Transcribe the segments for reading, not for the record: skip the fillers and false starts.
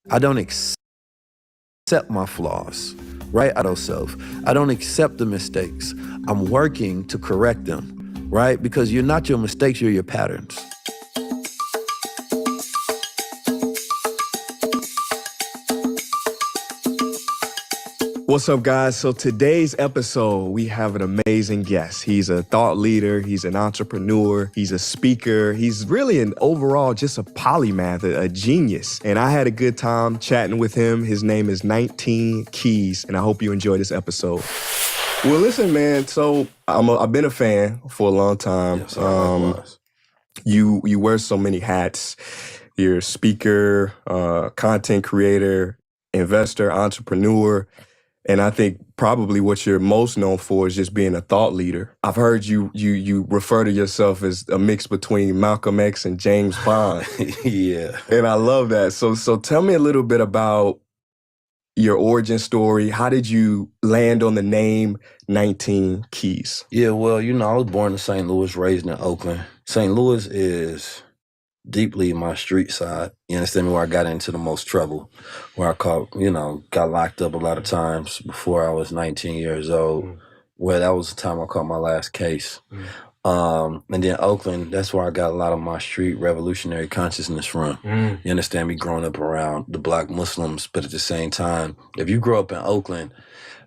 I don't accept my flaws, right? I don't self. I don't accept the mistakes. I'm working to correct them, right? Because you're not your mistakes, you're your patterns. What's up, guys? So today's episode, we have an amazing guest. He's a thought leader. He's an entrepreneur. He's a speaker. He's really an overall just a polymath, a genius. And I had a good time chatting with him. His name is 19 Keys, and I hope you enjoy this episode. Well, listen, man. So I've been a fan for a long time. Yes, you wear so many hats. You're a speaker, content creator, investor, entrepreneur. And I think probably what you're most known for is just being a thought leader. I've heard you refer to yourself as a mix between Malcolm X and James Bond. Yeah. And I love that. So tell me a little bit about your origin story. How did you land on the name 19 Keys? Yeah, well, I was born in St. Louis, raised in Oakland. St. Louis is deeply my street side. You understand me? Where I got into the most trouble, where I got locked up a lot of times before I was 19 years old. Well, that was the time I caught my last case. And then Oakland, that's where I got a lot of my street revolutionary consciousness from. You understand me? Growing up around the Black Muslims, but at the same time, if you grow up in Oakland,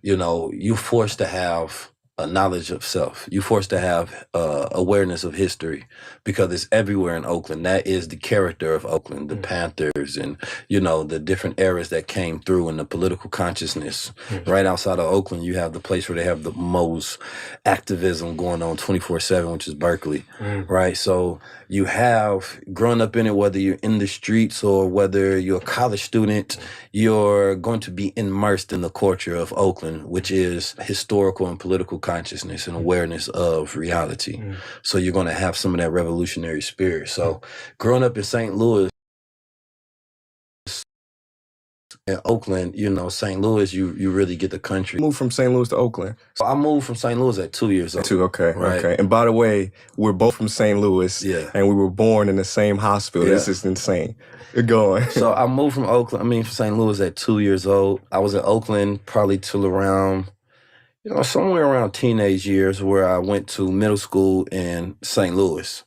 you're forced to have a knowledge of self. You're forced to have awareness of history because it's everywhere in Oakland. That is the character of Oakland, the Panthers and, the different eras that came through in the political consciousness. Right outside of Oakland, you have the place where they have the most activism going on 24/7, which is Berkeley, right? So you have, growing up in it, whether you're in the streets or whether you're a college student, you're going to be immersed in the culture of Oakland, which is historical and political consciousness and awareness of reality. So you're going to have some of that revolutionary spirit. So growing up in St. Louis, in Oakland, St. Louis, you really get the country. Moved from St. Louis to Oakland. So I moved from St. Louis at 2 years old. Okay, right? Okay. And by the way, we're both from St. Louis, and we were born in the same hospital. Yeah. This is insane. Go on. So I moved from from St. Louis at 2 years old. I was in Oakland probably till around, somewhere around teenage years, where I went to middle school in St. Louis.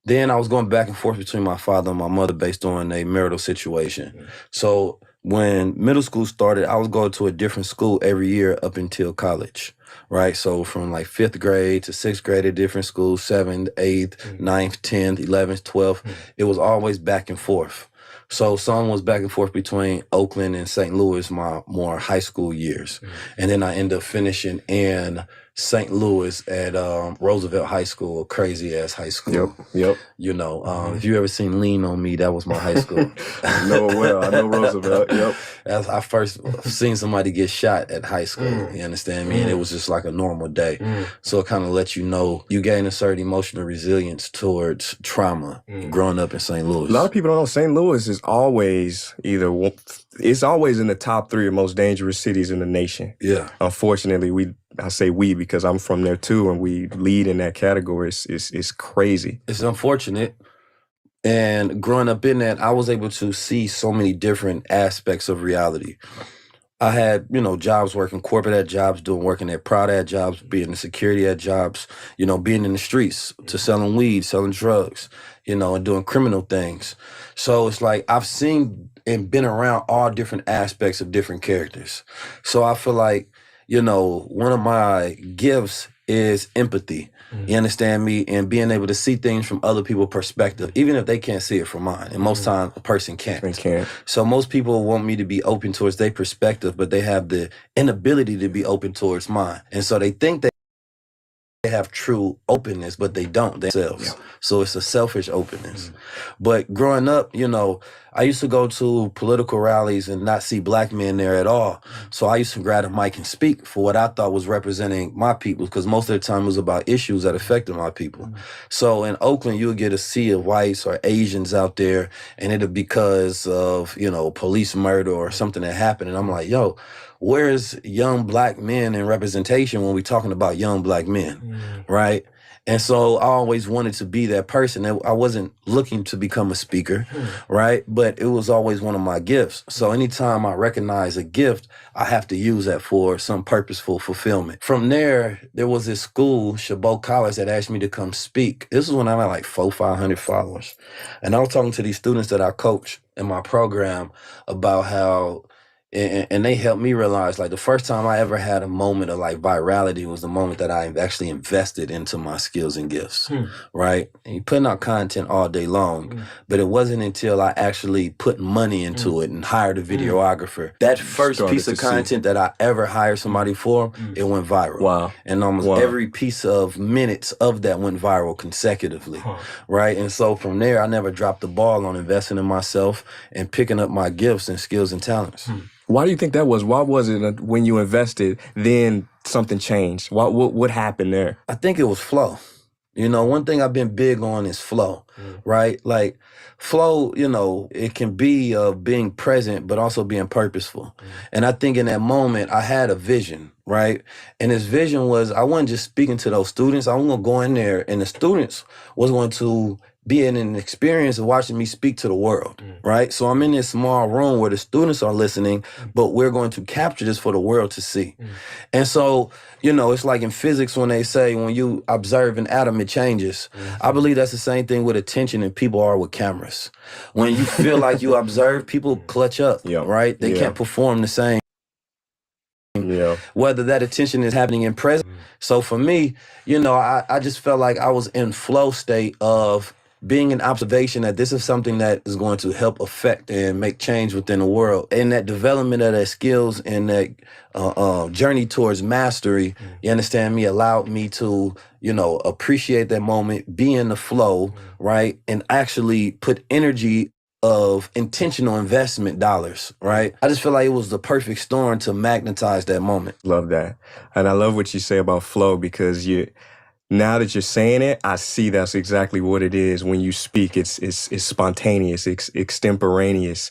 Then I was going back and forth between my father and my mother based on a marital situation. So when middle school started, I was going to a different school every year up until college, right? So from like 5th grade to 6th grade at different schools, 7th, 8th, 9th, 10th, 11th, 12th. It was always back and forth. So some was back and forth between Oakland and St. Louis, my more high school years. And then I ended up finishing in St. Louis at Roosevelt High School, a crazy-ass high school. Yep. If you ever seen Lean on Me, that was my high school. I know it well. I know Roosevelt, yep. I first seen somebody get shot at high school, you understand me? And it was just like a normal day. So it kind of lets you know you gain a certain emotional resilience towards trauma growing up in St. Louis. A lot of people don't know St. Louis is always it's always in the top 3 of most dangerous cities in the nation. Yeah. Unfortunately, I say we because I'm from there too, and we lead in that category. It's crazy. It's unfortunate. And growing up in that, I was able to see so many different aspects of reality. I had, jobs working corporate at jobs, working at Pride at jobs, being in security at jobs, being in the streets to selling weed, selling drugs, and doing criminal things. So it's like I've seen and been around all different aspects of different characters. So I feel like, one of my gifts is empathy. You understand me? And being able to see things from other people's perspective, even if they can't see it from mine. And most times a person can't. They can't. So most people want me to be open towards their perspective, but they have the inability to be open towards mine. And so they think they have true openness, but they don't themselves. Yeah. So it's a selfish openness. But growing up, I used to go to political rallies and not see Black men there at all. So I used to grab a mic and speak for what I thought was representing my people, because most of the time it was about issues that affected my people. So in Oakland, you'll get a sea of whites or Asians out there, and it'll because of, police murder or something that happened. And I'm like, yo, where's young Black men in representation when we're talking about young Black men, right? And so I always wanted to be that person. I wasn't looking to become a speaker, right? But it was always one of my gifts. So anytime I recognize a gift, I have to use that for some purposeful fulfillment. From there was this school, Chabot College, that asked me to come speak. This was when I had like 500 followers. And I was talking to these students that I coach in my program about how, and they helped me realize, like, the first time I ever had a moment of like virality was the moment that I actually invested into my skills and gifts, right? And you're putting out content all day long, but it wasn't until I actually put money into it and hired a videographer. That first piece of content that I ever hired somebody for, it went viral. Wow. And almost every piece of minutes of that went viral consecutively, right? And so from there, I never dropped the ball on investing in myself and picking up my gifts and skills and talents. Why do you think that was? Why was it when you invested, then something changed? What happened there? I think it was flow. You know, one thing I've been big on is flow, right? Like flow, you know, it can be being present, but also being purposeful. And I think in that moment, I had a vision, right? And this vision was, I wasn't just speaking to those students. I was going to go in there and the students was going to be in an experience of watching me speak to the world, right? So I'm in this small room where the students are listening, but we're going to capture this for the world to see. And so, you know, it's like in physics when they say when you observe an atom, it changes. I believe that's the same thing with attention and people are with cameras. When you feel like you observe, people clutch up, right? They can't perform the same. Whether that attention is happening in present. So for me, you know, I just felt like I was in flow state of being an observation that this is something that is going to help affect and make change within the world. And that development of that skills and that journey towards mastery, you understand me, allowed me to, you know, appreciate that moment, be in the flow, right? And actually put energy of intentional investment dollars, right? I just feel like it was the perfect storm to magnetize that moment. Love that. And I love what you say about flow because now that you're saying it, I see that's exactly what it is. When you speak, it's spontaneous, it's extemporaneous.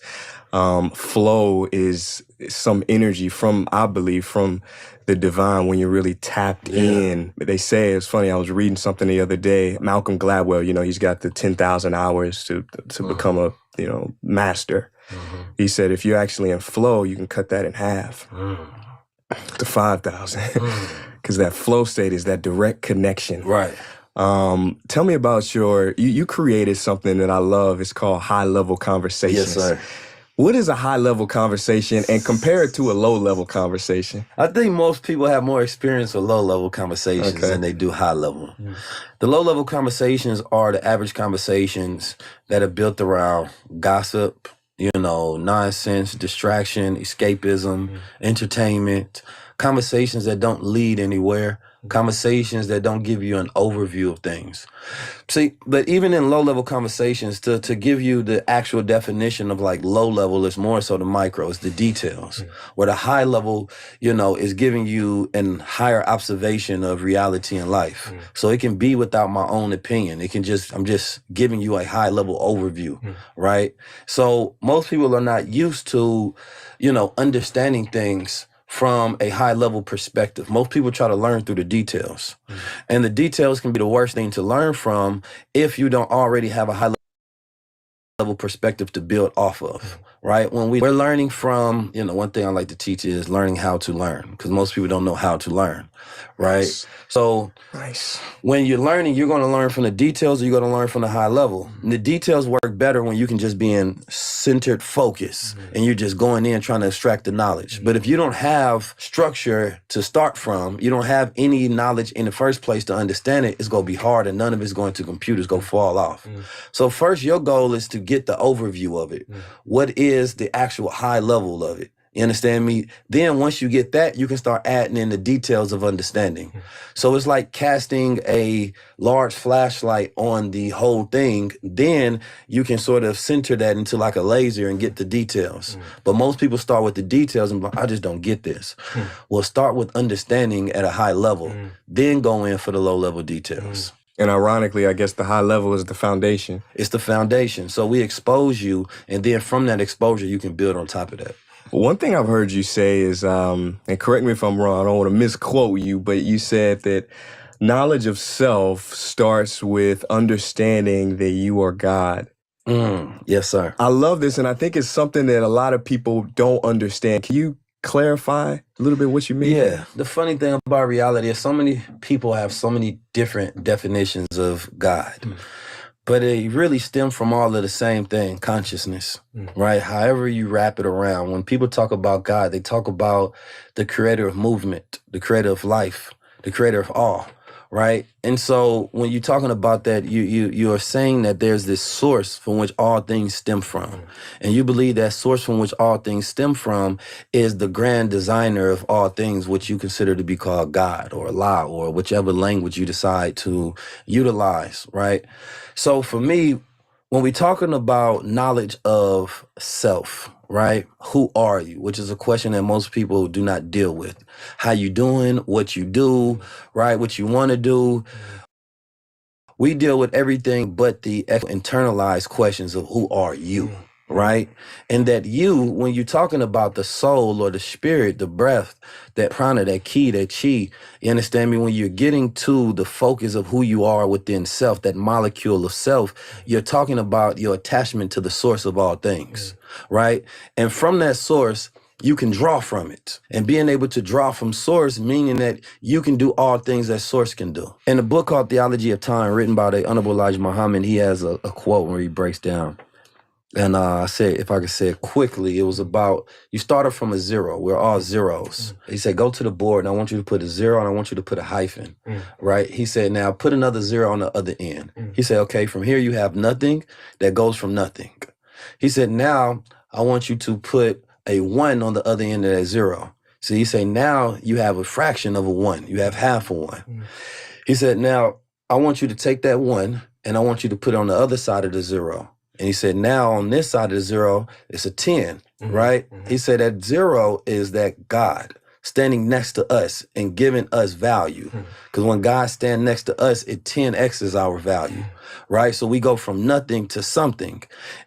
Flow is some energy from, I believe, from the divine when you're really tapped in. They say, it's funny, I was reading something the other day, Malcolm Gladwell, you know, he's got the 10,000 hours to become a, you know, master. He said, if you're actually in flow, you can cut that in half to 5,000. Because that flow state is that direct connection. Right. Tell me about you created something that I love. It's called high-level conversations. Yes, sir. What is a high-level conversation and compare it to a low-level conversation? I think most people have more experience with low-level conversations than they do high-level. The low-level conversations are the average conversations that are built around gossip, you know, nonsense, distraction, escapism, entertainment, conversations that don't lead anywhere, conversations that don't give you an overview of things. See, but even in low-level conversations, to give you the actual definition of like low-level is more so the micro, it's the details. Where the high-level, you know, is giving you an higher observation of reality in life. So it can be without my own opinion. It can just, I'm just giving you a high-level overview, right? So most people are not used to, you know, understanding things from a high-level perspective. Most people try to learn through the details. And the details can be the worst thing to learn from if you don't already have a high-level perspective to build off of, right? When we're learning from, you know, one thing I like to teach is learning how to learn, because most people don't know how to learn, right? So when you're learning, you're going to learn from the details or you're going to learn from the high level. And the details work better when you can just be in centered focus and you're just going in trying to extract the knowledge. But if you don't have structure to start from, you don't have any knowledge in the first place to understand it, it's going to be hard and none of it's going to compute. It's going to fall off. So first, your goal is to get the overview of it. What is the actual high level of it? You understand me? Then once you get that, you can start adding in the details of understanding. So it's like casting a large flashlight on the whole thing. Then you can sort of center that into like a laser and get the details. But most people start with the details and be like, I just don't get this. Well, start with understanding at a high level, then go in for the low level details. And ironically, I guess the high level is the foundation. It's the foundation. So we expose you, and then from that exposure, you can build on top of that. One thing I've heard you say is, and correct me if I'm wrong, I don't want to misquote you, but you said that knowledge of self starts with understanding that you are God. Yes, sir. I love this, and I think it's something that a lot of people don't understand. Can you clarify a little bit what you mean? Yeah, the funny thing about reality is so many people have so many different definitions of God, but it really stems from all of the same thing, consciousness, right? However you wrap it around. When people talk about God, they talk about the creator of movement, the creator of life, the creator of all, right? And so when you're talking about that, you are saying that there's this source from which all things stem from. And you believe that source from which all things stem from is the grand designer of all things, which you consider to be called God or Allah or whichever language you decide to utilize, right? So for me, when we're talking about knowledge of self, right? Who are you? Which is a question that most people do not deal with. How you doing? What you do, right? What you want to do. We deal with everything but the internalized questions of who are you, right? And that you, when you're talking about the soul or the spirit, the breath, that prana, that ki, that chi, you understand me? When you're getting to the focus of who you are within self, that molecule of self, you're talking about your attachment to the source of all things, right? And from that source, you can draw from it. And being able to draw from source, meaning that you can do all things that source can do. In a book called Theology of Time, written by the Honorable Elijah Muhammad, he has a quote where he breaks down. And I said, if I could say it quickly, it was about, you started from a zero. We're all zeros. He said, go to the board and I want you to put a zero and I want you to put a hyphen, right? He said, now put another zero on the other end. He said, okay, from here you have nothing that goes from nothing. He said, now I want you to put a one on the other end of that zero. So he said, now you have a fraction of a one. You have half a one. He said, now I want you to take that one and I want you to put it on the other side of the zero. And he said, now on this side of the zero, it's a 10, right? He said that zero is that God standing next to us and giving us value. Because when God stands next to us, it 10x's our value, right? So we go from nothing to something.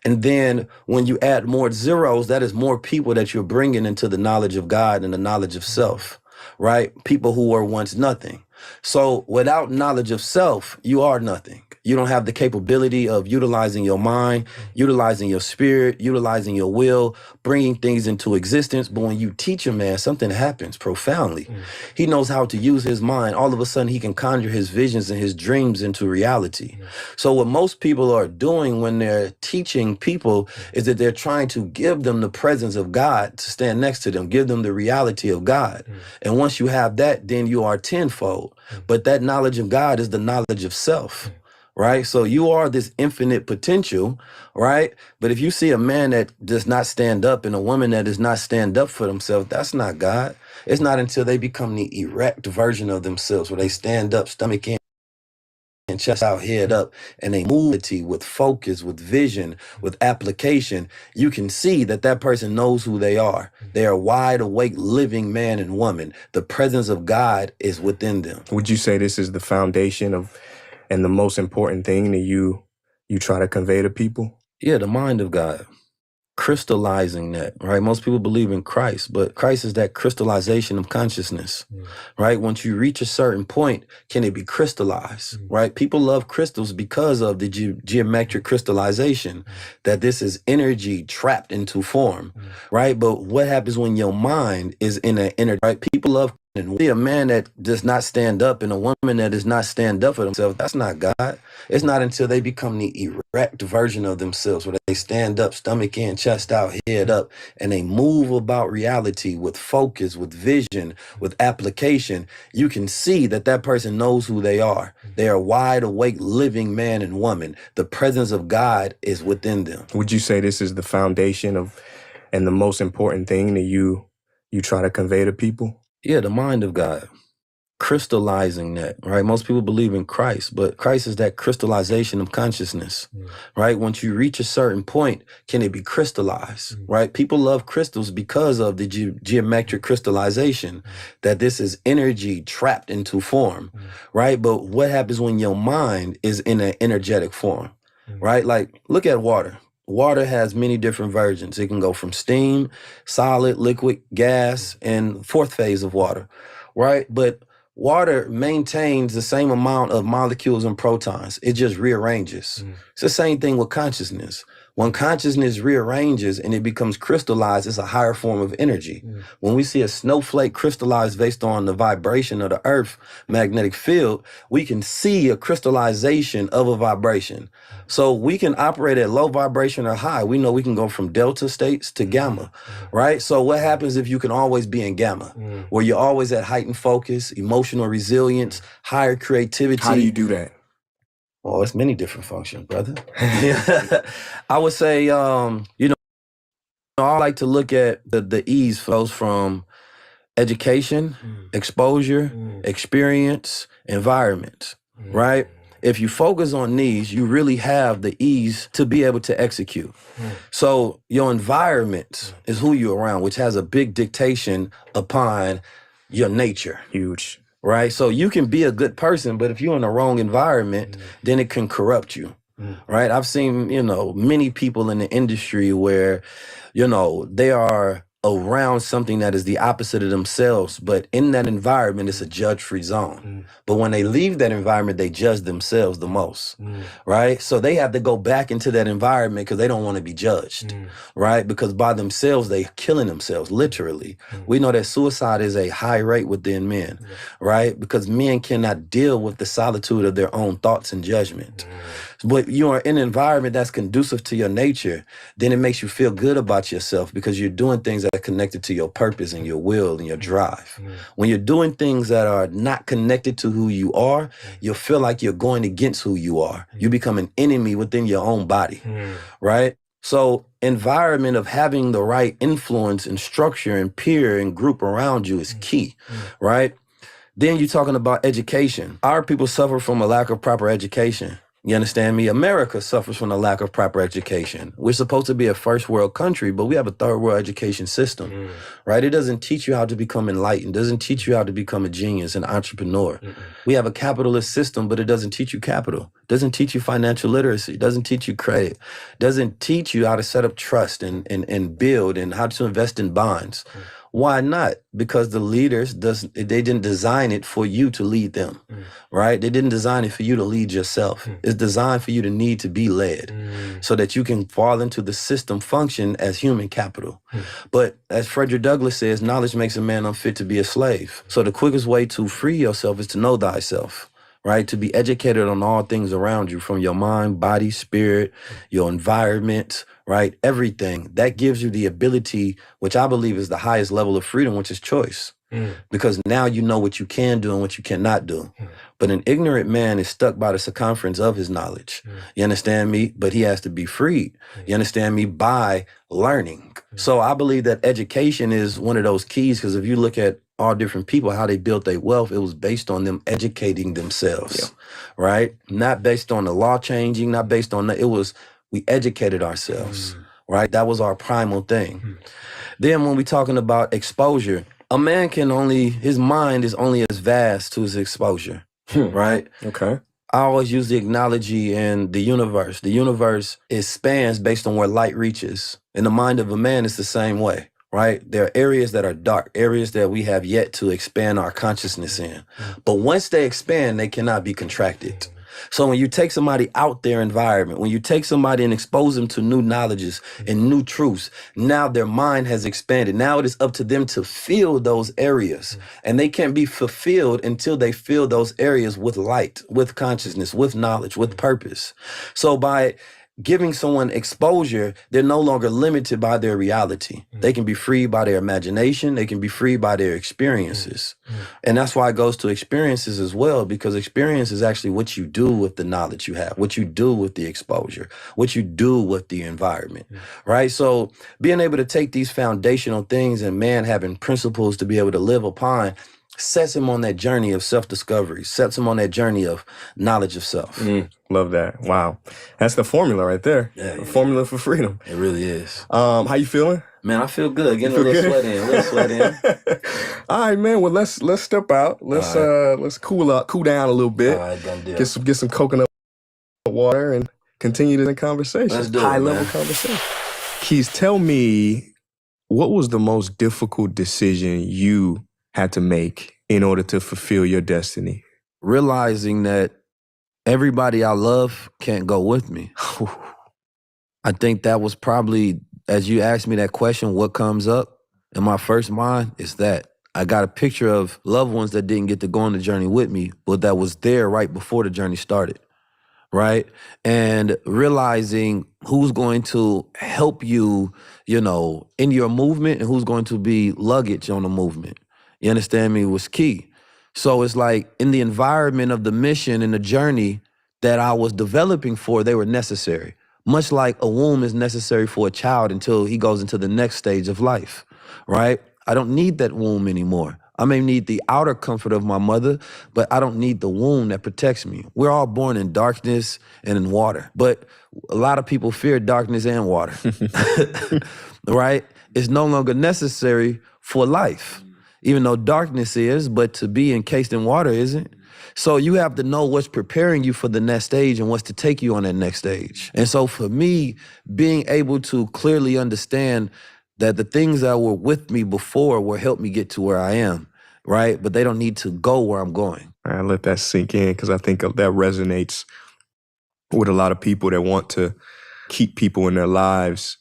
And then when you add more zeros, that is more people that you're bringing into the knowledge of God and the knowledge of self, right? People who were once nothing. So without knowledge of self, you are nothing. You don't have the capability of utilizing your mind, utilizing your spirit, utilizing your will, bringing things into existence. But when you teach a man, something happens profoundly. He knows how to use his mind. All of a sudden, he can conjure his visions and his dreams into reality. So what most people are doing when they're teaching people is that they're trying to give them the presence of God to stand next to them, give them the reality of God. And once you have that, then you are tenfold. But that knowledge of God is the knowledge of self. Right? So you are this infinite potential, right? But if you see a man that does not stand up and a woman that does not stand up for themselves, that's not God. It's not until they become the erect version of themselves where they stand up, stomach in, and chest out, head up, and they move with focus, with vision, with application. You can see that that person knows who they are. They are wide awake, living man and woman. The presence of God is within them. Would you say this is the foundation of and the most important thing that you try to convey to people? Yeah, the mind of God. Crystallizing that, right? Most people believe in Christ, but Christ is that crystallization of consciousness, right? Once you reach a certain point, can it be crystallized, right? People love crystals because of the geometric crystallization, that this is energy trapped into form, right? But what happens when your mind is in an energy, right? People love and see a man that does not stand up and a woman that does not stand up for themselves, that's not God. It's not until they become the erect version of themselves where they stand up, stomach in, chest out, head up, and they move about reality with focus, with vision, with application. You can see that that person knows who they are. They are wide awake, living man and woman. The presence of God is within them. Would you say this is the foundation of and the most important thing that you try to convey to people? Yeah, the mind of God. Crystallizing that, right? Most people believe in Christ, but Christ is that crystallization of consciousness, right? Once you reach a certain point, can it be crystallized, right? People love crystals because of the geometric crystallization, that this is energy trapped into form, right? But what happens when your mind is in an energetic form, right? Like, look at water. Water has many different versions. It can go from steam, solid, liquid, gas, and fourth phase of water, right? But Water maintains the same amount of molecules and protons. It just rearranges. It's the same thing with consciousness. When consciousness rearranges and it becomes crystallized, it's a higher form of energy. When we see a snowflake crystallized based on the vibration of the Earth magnetic field, we can see a crystallization of a vibration. So we can operate at low vibration or high. We know we can go from delta states to gamma, right? So what happens if you can always be in gamma, where you're always at heightened focus, emotional resilience, higher creativity? How do you do that? Well, it's many different functions, brother. I would say, I like to look at the E's flows from education, exposure, experience, environment, right? If you focus on these, you really have the E's to be able to execute. So your environment is who you're around, which has a big dictation upon your nature. Huge. Right? So you can be a good person, but if you're in the wrong environment, then it can corrupt you. Right? I've seen, many people in the industry where, they are around something that is the opposite of themselves, but in that environment, it's a judge-free zone. But when they leave that environment, they judge themselves the most, right? So they have to go back into that environment because they don't want to be judged, right? Because by themselves, they're killing themselves, literally. We know that suicide is a high rate within men, right? Because men cannot deal with the solitude of their own thoughts and judgment. But you are in an environment that's conducive to your nature, then it makes you feel good about yourself because you're doing things that are connected to your purpose and your will and your drive. When you're doing things that are not connected to who you are, you'll feel like you're going against who you are. You become an enemy within your own body, right? So environment of having the right influence and structure and peer and group around you is key, right? Then you're talking about education. Our people suffer from a lack of proper education. You understand me? America suffers from a lack of proper education. We're supposed to be a first world country, but we have a third world education system, right? It doesn't teach you how to become enlightened. It doesn't teach you how to become a genius, an entrepreneur. We have a capitalist system, but it doesn't teach you capital. It doesn't teach you financial literacy. It doesn't teach you credit. It doesn't teach you how to set up trust and build and how to invest in bonds. Why not? Because the leaders, they didn't design it for you to lead them, right? They didn't design it for you to lead yourself. It's designed for you to need to be led so that you can fall into the system function as human capital. But as Frederick Douglass says, knowledge makes a man unfit to be a slave. So the quickest way to free yourself is to know thyself, right? To be educated on all things around you, from your mind, body, spirit, your environment, right? Everything. That gives you the ability, which I believe is the highest level of freedom, which is choice. Because now you know what you can do and what you cannot do. But an ignorant man is stuck by the circumference of his knowledge. You understand me? But he has to be freed. You understand me? By learning. So I believe that education is one of those keys, because if you look at all different people, how they built their wealth, it was based on them educating themselves, right? Not based on the law changing, not based on we educated ourselves, right? That was our primal thing. Then when we're talking about exposure, a man his mind is only as vast to his exposure, right? Okay. I always use the analogy in the universe. The universe spans based on where light reaches. In the mind of a man, it's the same way, right? There are areas that are dark, areas that we have yet to expand our consciousness in. But once they expand, they cannot be contracted. So when you take somebody out their environment, when you take somebody and expose them to new knowledges and new truths, now their mind has expanded. Now it is up to them to fill those areas. And they can't be fulfilled until they fill those areas with light, with consciousness, with knowledge, with purpose. So by giving someone exposure, they're no longer limited by their reality. They can be freed by their imagination. They can be freed by their experiences. And that's why it goes to experiences as well, because experience is actually what you do with the knowledge you have, what you do with the exposure, what you do with the environment, right? So being able to take these foundational things and man having principles to be able to live upon sets him on that journey of self-discovery, sets him on that journey of knowledge of self. Love that. Wow. That's the formula right there. Yeah, the formula for freedom. It really is. How you feeling? Man, I feel good. Getting a little sweat in. All right, man. Well, let's step out. Let's cool down a little bit. All right, done deal. Get some coconut water and continue the conversation. Let's do it, High level man. conversation. Keys, tell me, what was the most difficult decision you had to make in order to fulfill your destiny? Realizing that everybody I love can't go with me. I think that was probably, as you asked me that question, what comes up in my first mind is that. I got a picture of loved ones that didn't get to go on the journey with me, but that was there right before the journey started, right? And realizing who's going to help you, in your movement and who's going to be luggage on the movement. You understand me? Was key. So it's like in the environment of the mission and the journey that I was developing for, they were necessary. Much like a womb is necessary for a child until he goes into the next stage of life, right? I don't need that womb anymore. I may need the outer comfort of my mother, but I don't need the womb that protects me. We're all born in darkness and in water, but a lot of people fear darkness and water, right? It's no longer necessary for life, even though darkness is, but to be encased in water isn't. So you have to know what's preparing you for the next stage and what's to take you on that next stage. And so for me, being able to clearly understand that the things that were with me before will help me get to where I am, right? But they don't need to go where I'm going. I let that sink in because I think that resonates with a lot of people that want to keep people in their lives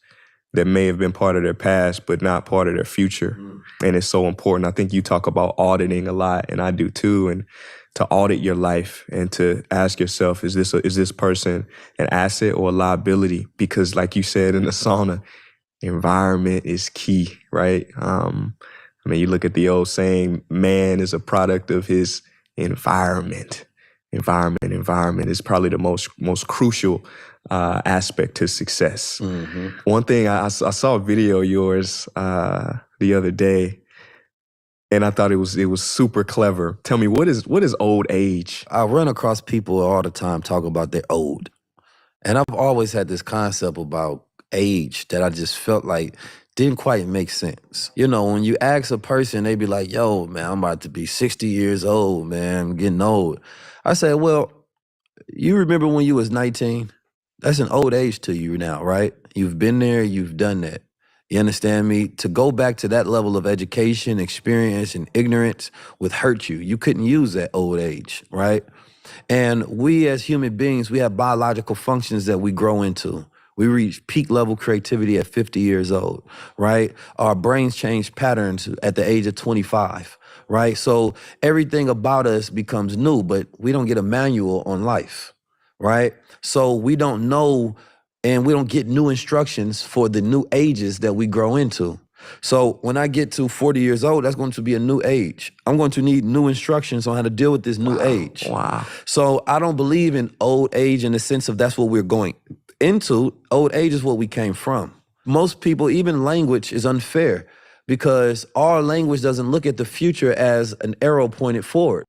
that may have been part of their past, but not part of their future. And it's so important. I think you talk about auditing a lot, and I do too. And to audit your life and to ask yourself, is this person an asset or a liability? Because like you said in the sauna, environment is key, right? You look at the old saying, man is a product of his environment. Environment is probably the most crucial aspect to success. Mm-hmm. One thing, I saw a video of yours the other day, and I thought it was super clever. Tell me, what is old age? I run across people all the time talking about they're old. And I've always had this concept about age that I just felt like didn't quite make sense. When you ask a person, they be like, yo, man, I'm about to be 60 years old, man, I'm getting old. I say, well, you remember when you was 19? That's an old age to you now, right? You've been there, you've done that. You understand me? To go back to that level of education, experience, and ignorance would hurt you. You couldn't use that old age, right? And we as human beings, we have biological functions that we grow into. We reach peak level creativity at 50 years old, right? Our brains change patterns at the age of 25, right? So everything about us becomes new, but we don't get a manual on life, right? So we don't know and we don't get new instructions for the new ages that we grow into. So when I get to 40 years old, that's going to be a new age. I'm going to need new instructions on how to deal with this new age. Wow. So I don't believe in old age in the sense of that's what we're going into. Old age is what we came from. Most people, even language is unfair because our language doesn't look at the future as an arrow pointed forward.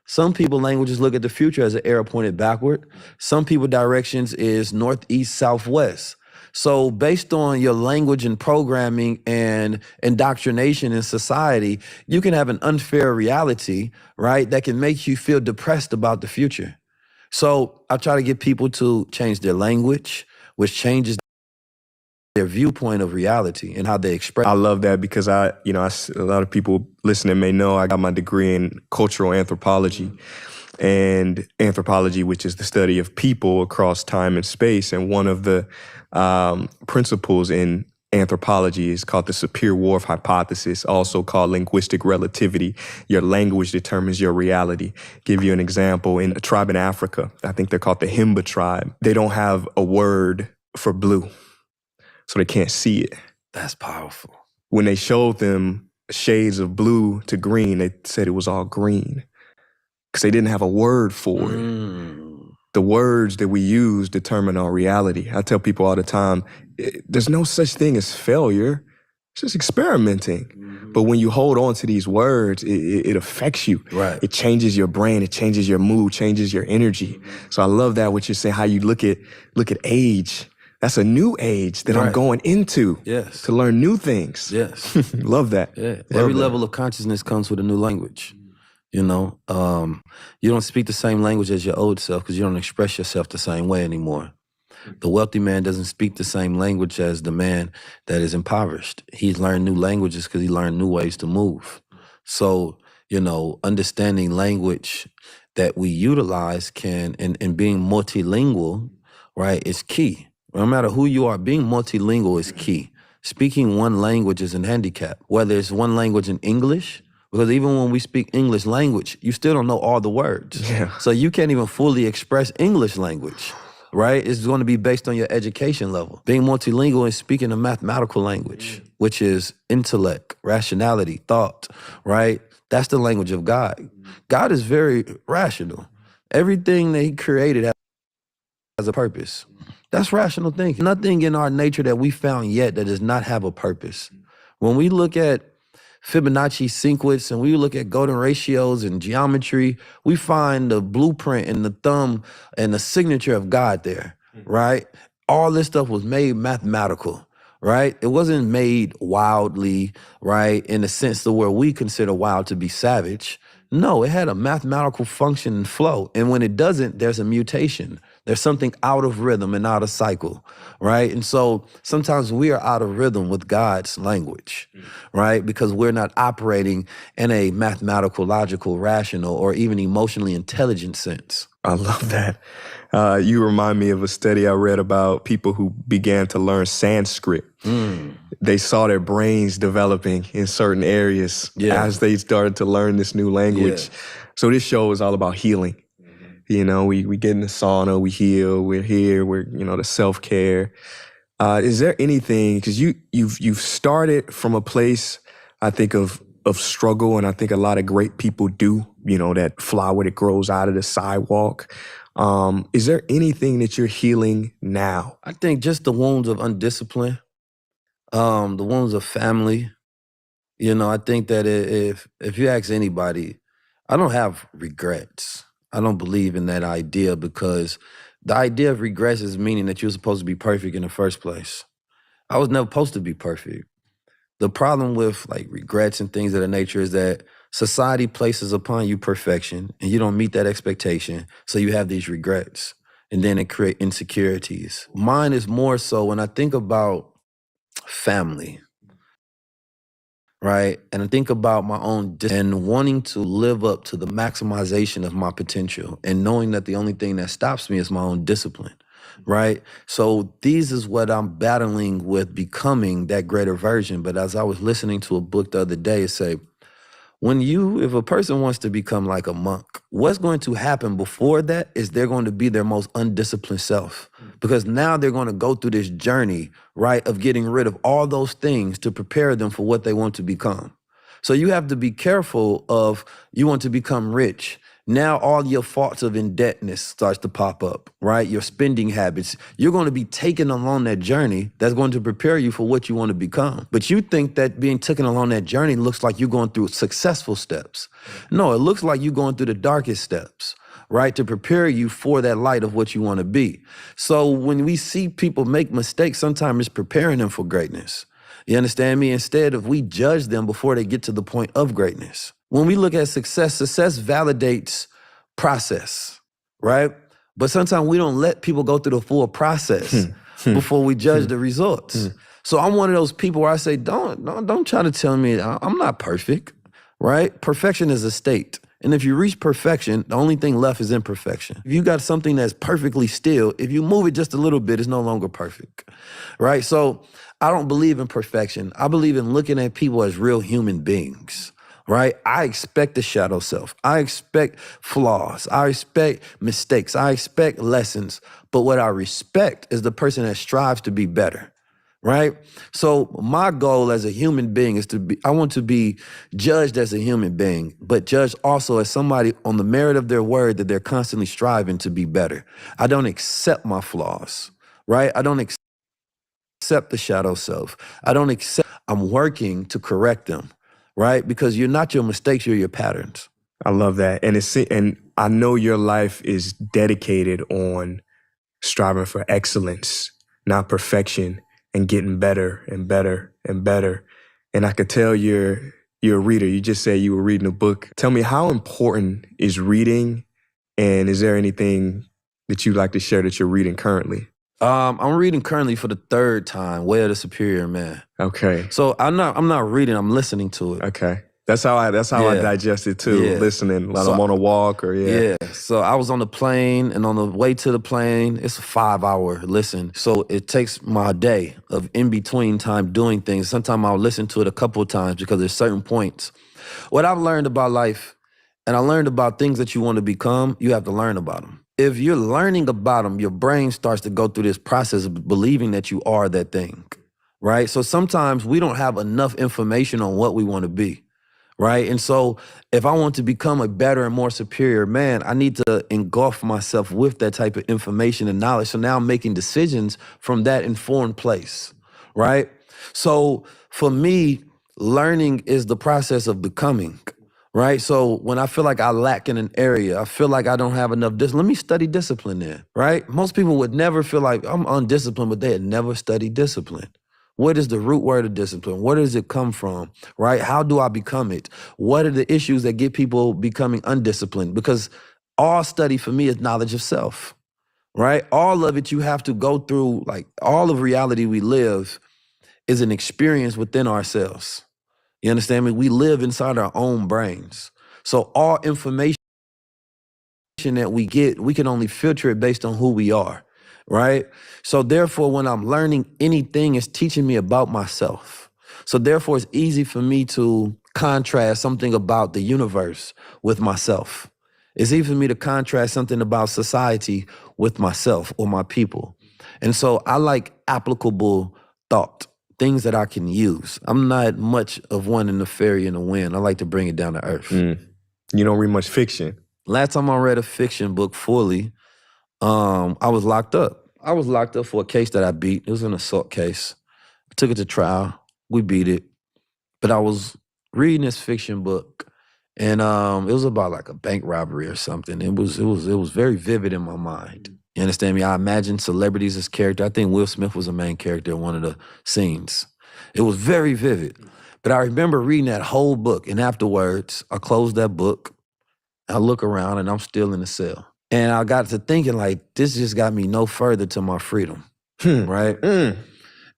Some people languages look at the future as an arrow pointed backward. Some people directions is northeast, southwest. So based on your language and programming and indoctrination in society, you can have an unfair reality, right, that can make you feel depressed about the future. So I try to get people to change their language, which changes their viewpoint of reality and how they express. I love that because a lot of people listening may know I got my degree in cultural anthropology. And anthropology, which is the study of people across time and space. And one of the principles in anthropology is called the Sapir-Whorf hypothesis, also called linguistic relativity. Your language determines your reality. Give you an example. In a tribe in Africa, I think they're called the Himba tribe. They don't have a word for blue, so they can't see it. That's powerful. When they showed them shades of blue to green, they said it was all green. Because they didn't have a word for it. The words that we use determine our reality. I tell people all the time, there's no such thing as failure. It's just experimenting. Mm-hmm. But when you hold on to these words, it affects you. Right. It changes your brain. It changes your mood, changes your energy. Mm-hmm. So I love that, what you're saying, how you look at age. That's a new age that I'm going into. Yes. To learn new things. Yes. Love that. Yeah. Every level of consciousness comes with a new language. You don't speak the same language as your old self because you don't express yourself the same way anymore. The wealthy man doesn't speak the same language as the man that is impoverished. He's learned new languages because he learned new ways to move. So, understanding language that we utilize and being multilingual, right, is key. No matter who you are, being multilingual is key. Speaking one language is a handicap, whether it's one language in English, because even when we speak English language, you still don't know all the words. Yeah. So you can't even fully express English language, right? It's going to be based on your education level. Being multilingual is speaking a mathematical language, which is intellect, rationality, thought, right? That's the language of God. God is very rational. Everything that he created has a purpose. That's rational thinking. Nothing in our nature that we found yet that does not have a purpose. When we look at Fibonacci sequence and we look at golden ratios and geometry, we find the blueprint and the thumb and the signature of God there, right? All this stuff was made mathematical, right? It wasn't made wildly, right? In the sense to where we consider wild to be savage. No, it had a mathematical function and flow. And when it doesn't, there's a mutation. There's something out of rhythm and out of cycle, right? And so sometimes we are out of rhythm with God's language, right? Because we're not operating in a mathematical, logical, rational, or even emotionally intelligent sense. I love that. You remind me of a study I read about people who began to learn Sanskrit. They saw their brains developing in certain areas as they started to learn this new language. So this show is all about healing. You know, we get in the sauna, we heal, we're here, we're, the self-care. Is there anything, because you've started from a place, I think, of struggle, and I think a lot of great people do, that flower that grows out of the sidewalk. Is there anything that you're healing now? I think just the wounds of undiscipline, the wounds of family. I think that if you ask anybody, I don't have regrets. I don't believe in that idea, because the idea of regrets is meaning that you're supposed to be perfect in the first place. I was never supposed to be perfect. The problem with regrets and things of that nature is that society places upon you perfection and you don't meet that expectation. So you have these regrets, and then it creates insecurities. Mine is more so when I think about family, right? And I think about my own and wanting to live up to the maximization of my potential and knowing that the only thing that stops me is my own discipline, right? So these is what I'm battling with, becoming that greater version. But as I was listening to a book the other day, it said, if a person wants to become like a monk, what's going to happen before that is they're going to be their most undisciplined self, because now they're going to go through this journey, right, of getting rid of all those things to prepare them for what they want to become. So you have to be careful of, you want to become rich. Now all your thoughts of indebtedness starts to pop up, right? Your spending habits. You're going to be taken along that journey that's going to prepare you for what you want to become. But you think that being taken along that journey looks like you're going through successful steps. No, it looks like you're going through the darkest steps, right? To prepare you for that light of what you want to be. So when we see people make mistakes, sometimes it's preparing them for greatness. You understand me? Instead of we judge them before they get to the point of greatness. When we look at success validates process, right? But sometimes we don't let people go through the full process before we judge the results. So I'm one of those people where I say, don't try to tell me I'm not perfect, right? Perfection is a state. And if you reach perfection, the only thing left is imperfection. If you got something that's perfectly still, if you move it just a little bit, it's no longer perfect, right? So I don't believe in perfection. I believe in looking at people as real human beings, right? I expect the shadow self. I expect flaws. I expect mistakes. I expect lessons. But what I respect is the person that strives to be better, right? So my goal as a human being is I want to be judged as a human being, but judged also as somebody on the merit of their word that they're constantly striving to be better. I don't accept my flaws, right? I don't accept the shadow self. I'm working to correct them, right? Because you're not your mistakes, you're your patterns. I love that. And I know your life is dedicated on striving for excellence, not perfection, and getting better and better and better. And I could tell you're a reader. You just said you were reading a book. Tell me, how important is reading? And is there anything that you'd like to share that you're reading currently? I'm reading currently for the third time, Way of the Superior Man. Okay. So I'm not reading, I'm listening to it. Okay. That's how I Yeah. digest it too, Yeah. listening when So I'm on a walk or yeah. So I was on the plane, and on the way to the plane, it's a 5-hour listen. So it takes my day of in between time doing things. Sometimes I'll listen to it a couple of times because there's certain points. What I've learned about life, and I learned about things that you want to become, you have to learn about them. If you're learning about them, your brain starts to go through this process of believing that you are that thing, right? So sometimes we don't have enough information on what we want to be. Right. And so if I want to become a better and more superior man, I need to engulf myself with that type of information and knowledge. So now I'm making decisions from that informed place. Right. So for me, learning is the process of becoming. Right. So when I feel like I lack in an area, I feel like I don't have enough discipline, let me study discipline then. Right. Most people would never feel like I'm undisciplined, but they had never studied discipline. What is the root word of discipline? Where does it come from, right? How do I become it? What are the issues that get people becoming undisciplined? Because all study for me is knowledge of self, right? All of it you have to go through, like all of reality we live is an experience within ourselves. You understand me? We live inside our own brains. So all information that we get, we can only filter it based on who we are, right? So therefore, when I'm learning anything, it's teaching me about myself. So therefore, it's easy for me to contrast something about the universe with myself. It's easy for me to contrast something about society with myself or my people. And so I like applicable thought, things that I can use. I'm not much of one in the fairy in the wind. I like to bring it down to earth. You don't read much fiction. Last time I read a fiction book fully, I was locked up. I was locked up for a case that I beat. It was an assault case. I took it to trial. We beat it. But I was reading this fiction book, and it was about like a bank robbery or something. It was very vivid in my mind. You understand me? I imagined celebrities as character. I think Will Smith was a main character in one of the scenes. It was very vivid. But I remember reading that whole book, and afterwards, I closed that book. I look around, and I'm still in the cell. And I got to thinking, like, this just got me no further to my freedom, right?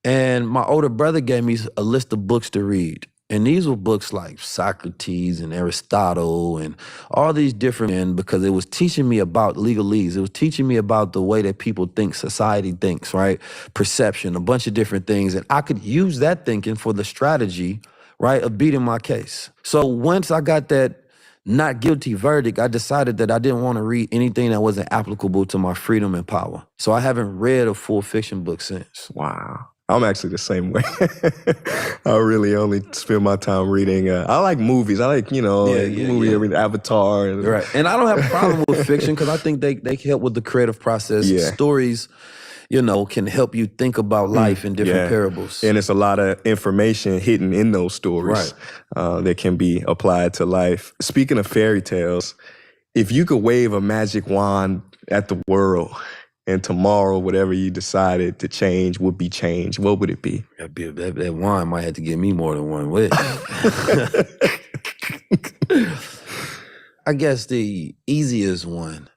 And my older brother gave me a list of books to read. And these were books like Socrates and Aristotle and all these different men, because it was teaching me about legalese. It was teaching me about the way that people think, society thinks, right? Perception, a bunch of different things. And I could use that thinking for the strategy, right, of beating my case. So once I got that not guilty verdict, I decided that I didn't want to read anything that wasn't applicable to my freedom and power. So I haven't read a full fiction book since. Wow. I'm actually the same way. I really only spend my time reading. I like movies. I like, movie, Avatar. Right. And I don't have a problem with fiction because I think they help with the creative process. Yeah. Stories, can help you think about life in different parables. And it's a lot of information hidden in those stories that can be applied to life. Speaking of fairy tales, if you could wave a magic wand at the world and tomorrow whatever you decided to change would be changed, what would it be? That wand might have to give me more than one wish. I guess the easiest one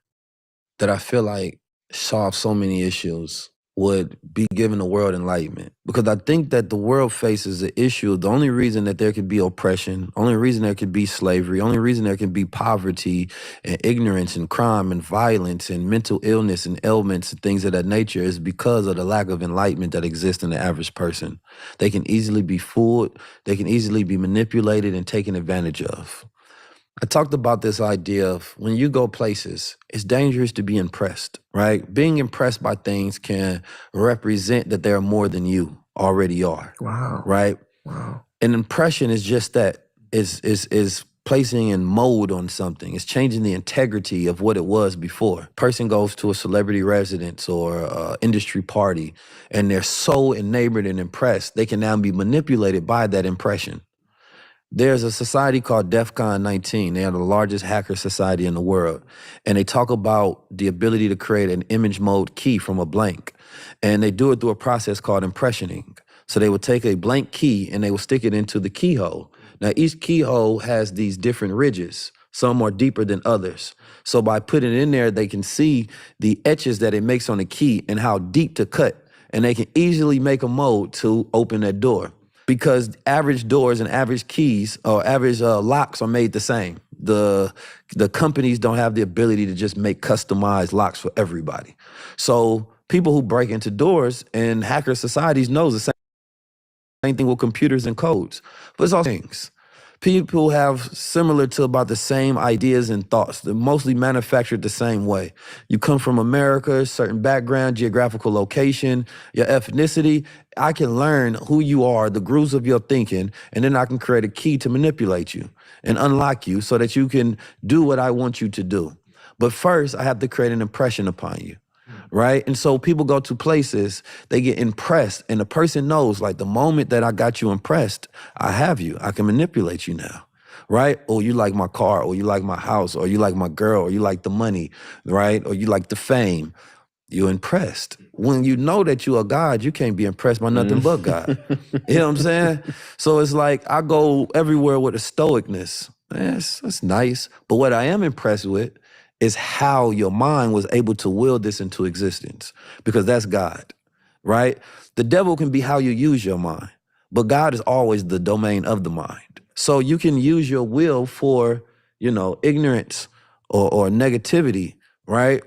that I feel like solves so many issues would be giving the world enlightenment. Because I think that the world faces the issue, the only reason that there could be oppression, only reason there could be slavery, only reason there could be poverty and ignorance and crime and violence and mental illness and ailments and things of that nature is because of the lack of enlightenment that exists in the average person. They can easily be fooled, they can easily be manipulated and taken advantage of. I talked about this idea of when you go places, it's dangerous to be impressed, right? Being impressed by things can represent that they're more than you already are. Wow. Right? Wow. An impression is just that, is placing in mold on something. It's changing the integrity of what it was before. Person goes to a celebrity residence or industry party, and they're so enamored and impressed, they can now be manipulated by that impression. There's a society called DEFCON 19. They are the largest hacker society in the world. And they talk about the ability to create an image mode key from a blank. And they do it through a process called impressioning. So they would take a blank key and they would stick it into the keyhole. Now, each keyhole has these different ridges. Some are deeper than others. So by putting it in there, they can see the etches that it makes on the key and how deep to cut. And they can easily make a mode to open that door. because average doors and average keys or average locks are made the same. The companies don't have the ability to just make customized locks for everybody. So people who break into doors and hacker societies knows the same thing with computers and codes. But it's all things. People have similar to about the same ideas and thoughts. They're mostly manufactured the same way. You come from America, certain background, geographical location, your ethnicity. I can learn who you are, the grooves of your thinking, and then I can create a key to manipulate you and unlock you so that you can do what I want you to do. But first, I have to create an impression upon you. Right? And so people go to places, they get impressed, and the person knows, like, the moment that I got you impressed, I have you. I can manipulate you now. Right? Or you like my car, or you like my house, or you like my girl, or you like the money, right? Or you like the fame. You're impressed. When you know that you are God, you can't be impressed by nothing but God. You know what I'm saying? So it's like I go everywhere with a stoicness. That's nice. But what I am impressed with is how your mind was able to will this into existence, because that's God, right? The devil can be how you use your mind, but God is always the domain of the mind. So you can use your will for, ignorance or negativity, right?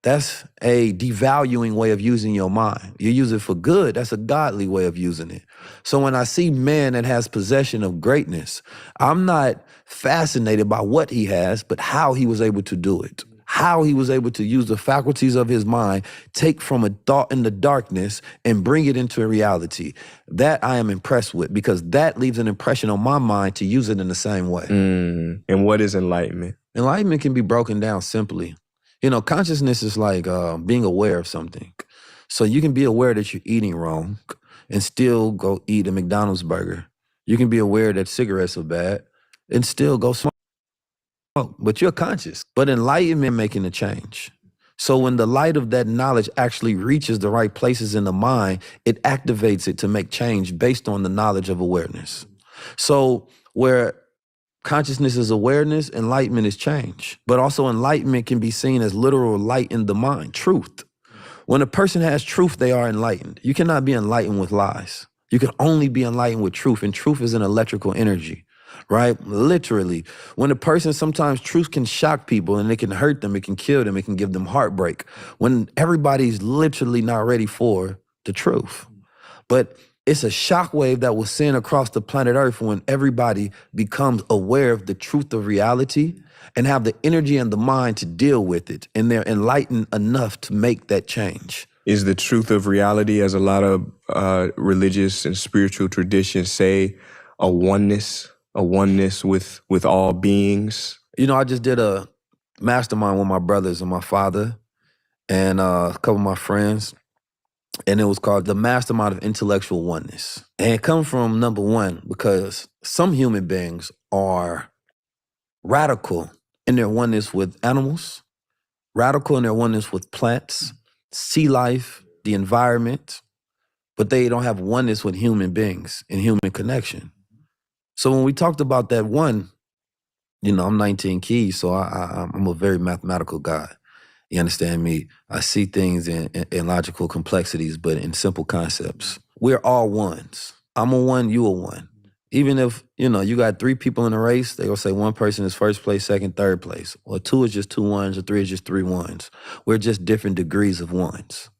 That's a devaluing way of using your mind. You use it for good, that's a godly way of using it. So when I see man that has possession of greatness, I'm not fascinated by what he has, but how he was able to do it. How he was able to use the faculties of his mind, take from a thought in the darkness and bring it into a reality. That I am impressed with, because that leaves an impression on my mind to use it in the same way. And what is enlightenment? Enlightenment can be broken down simply. Consciousness is like being aware of something. So you can be aware that you're eating wrong and still go eat a McDonald's burger. You can be aware that cigarettes are bad and still go smoke. But you're conscious. But enlightenment making a change. So when the light of that knowledge actually reaches the right places in the mind, it activates it to make change based on the knowledge of awareness. So where consciousness is awareness, enlightenment is change. But also enlightenment can be seen as literal light in the mind, truth. When a person has truth, they are enlightened. You cannot be enlightened with lies. You can only be enlightened with truth, and truth is an electrical energy, right? Literally. When a person, sometimes truth can shock people and it can hurt them, it can kill them, it can give them heartbreak, when everybody's literally not ready for the truth. But it's a shockwave that will send across the planet Earth when everybody becomes aware of the truth of reality and have the energy and the mind to deal with it, and they're enlightened enough to make that change. Is the truth of reality, as a lot of religious and spiritual traditions say, a oneness with all beings? I just did a mastermind with my brothers and my father and a couple of my friends, and it was called the Mastermind of Intellectual Oneness. And it comes from, number one, because some human beings are radical in their oneness with animals, radical in their oneness with plants, sea life, the environment, but they don't have oneness with human beings and human connection. So when we talked about that one, I'm 19 keys, so I'm a very mathematical guy. You understand me? I see things in logical complexities, but in simple concepts. We're all ones. I'm a one, you a one. Even if, you got three people in a race, they gonna say one person is first place, second, third place. Or two is just two ones, or three is just three ones. We're just different degrees of ones,